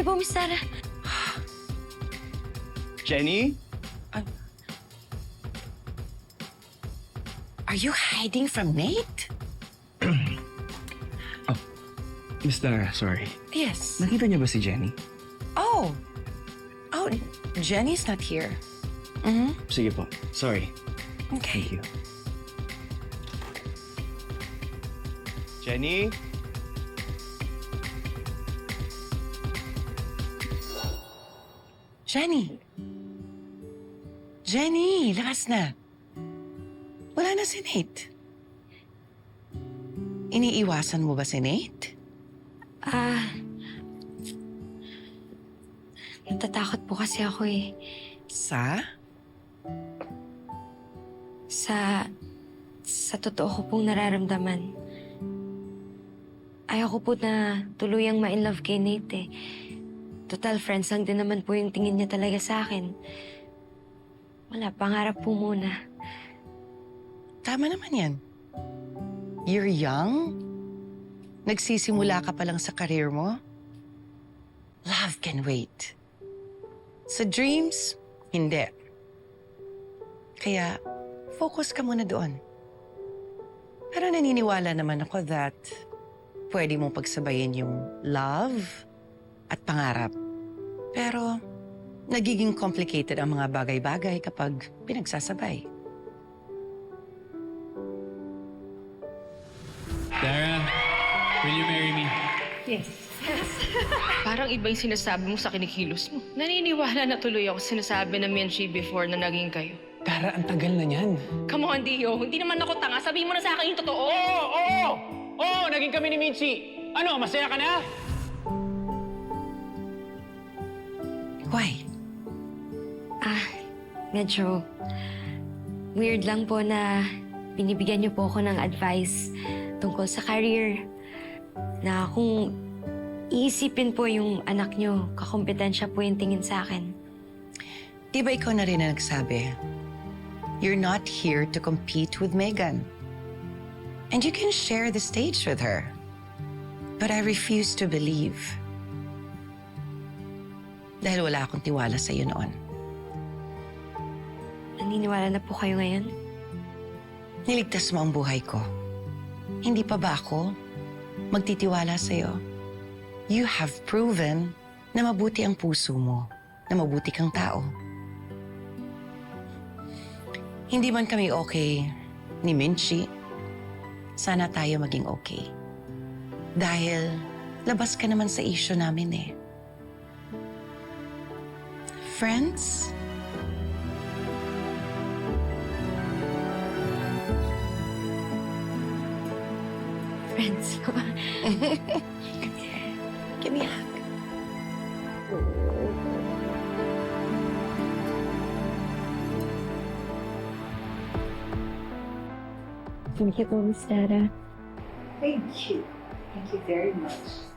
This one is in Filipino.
Sorry po, Miss Sarah. Jenny? Are you hiding from Nate? Miss Dara, sorry. Yes. Nakita niyo ba si Jenny? Oh, Jenny's not here. Sige po. Sorry. Okay. Thank you. Jenny? Jenny! Jenny, lakas na. Wala na si Nate. Iniiwasan mo ba si Nate? Natatakot po kasi ako eh. Sa? Sa totoo ko pong nararamdaman. Ayoko po na tuluyang ma-inlove kay Nate eh. Total, friends lang din naman po yung tingin niya talaga sa akin. Wala, pangarap po muna. Tama naman yan. You're young. Nagsisimula ka pa lang sa career mo. Love can wait. Sa dreams, hindi. Kaya, focus ka muna doon. Pero naniniwala naman ako that pwede mong pagsabayin yung love at pangarap. Pero, nagiging complicated ang mga bagay-bagay kapag pinagsasabay. Dara, will you marry me? Parang iba yung sinasabi mo sa kinikilos mo. Naniniwala na tuloy ako sa sinasabi na Menchie before na naging kayo. Dara, ang tagal na niyan. Come on, Dio. Hindi naman ako tanga. Sabihin mo na sa akin yung totoo. Oo, naging kami ni Minchi. Ano, masaya ka na? Why? Medyo weird lang po na binibigyan niyo po ako ng advice tungkol sa career. Na kung iisipin po yung anak niyo, kakompetensya po yung tingin sa akin. Di ba ikaw na rin na nagsabi, you're not here to compete with Megan. And you can share the stage with her. But I refuse to believe. Dahil wala akong tiwala sa iyo noon. Naniniwala na po kayo ngayon? Niligtas mo ang buhay ko. Hindi pa ba ako magtitiwala sa iyo? You have proven na mabuti ang puso mo, na mabuti kang tao. Hindi man kami okay ni Minchi, sana tayo maging okay. Dahil labas ka naman sa issue namin eh. Friends? Friends po. Give me a hug. Thank you po, Miss Sarah. Thank you. Thank you very much.